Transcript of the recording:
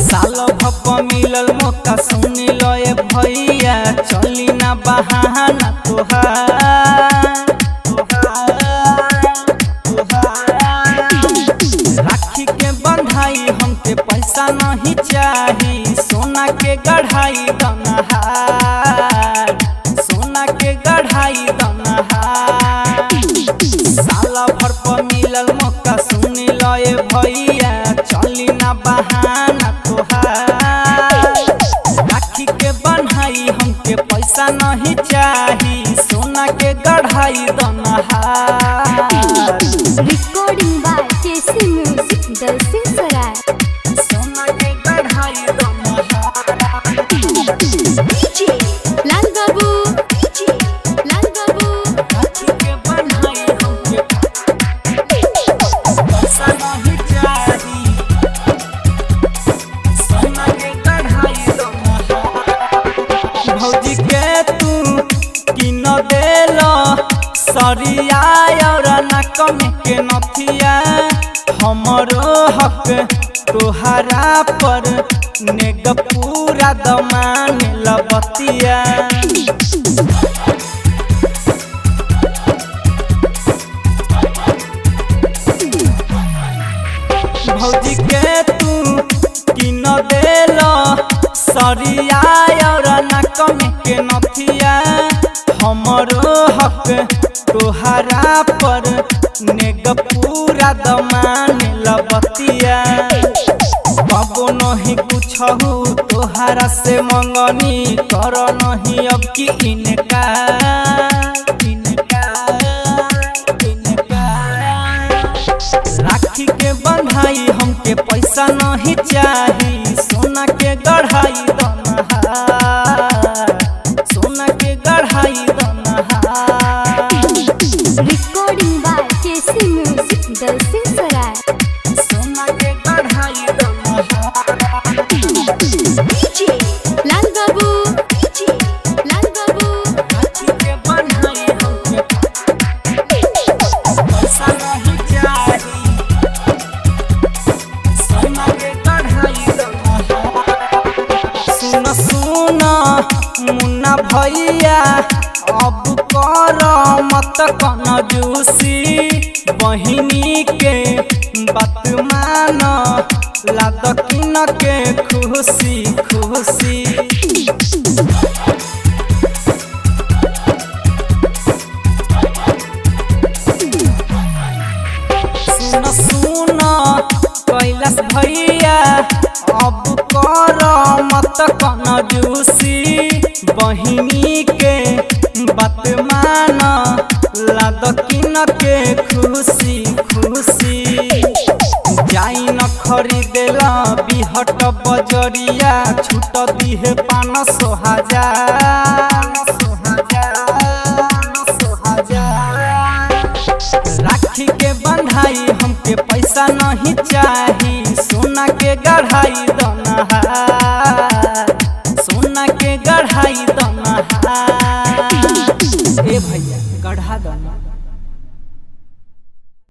साल भप मिलल मौका सुन लो ए भैया, चली ना बहाना तोहार। राखी के बंधाई हमके पैसा नहीं चाही, सोना के गढ़ाई दनहार, सोना के गढ़ाई दनहार। साल भर पर मिलल मौका सुन लो ए भैया, चली ना बहाना तोहार। राखी के बन्हाई हमके पैसा नहीं चाही, सोना के गढ़ाई दनहार। Recording by KC music Dalsinghsarai. सोना के गढ़ाई दनहार। डीजे लाल बाबू, डीजे लाल बाबू। राखी के बन्हाई हमके पैसा नहीं चाही, सोना के गढ़ाई दनहार। भौजी के तू किन देलो सरिया और नाक में के नथिया, हमरो हक तोहरा पर नेग पूरा दमान लबतिया। भौजी के तू किन देलो सरिया और नाक में के नथिया, हमरो हक तोहरा पर नेग पूरा दमान लबतिया। बाबू नहीं कुछहु तोहरा से मंगनी, कर नहीं अब की राखी के बंधाई हमके पैसा नहीं चाही, सोना के गढ़ाई दनहार, सोना के गढ़ाई दनहार। Recording by KC music Dalsinghsarai. सोना के गढ़ाई दनहार। डीजे लाल बाबू, डीजे लाल बाबू। राखी के बंधाई हमके पैसा नहीं चाही, सोना के गढ़ाई दनहार। सुन सुन मुन्ना भैया, अब कर मत कंजूसी, बहिनी के बात मान, लादकिन के खुशी खुशी। सुन सुन कैलाश भैया, अब कर मत कंजूसी, बहिनी के बात मान, लादकिन के खुशी खुशी। जाई न खरीदेला बिहट बजरिया, छूट दिहे 500 हजार। राखी के बंधाई हमके पैसा नहीं चाही, सोना के गढ़ाई दनहार, सोना के गढ़ाई दनहार। ए भैया गढ़ा दना।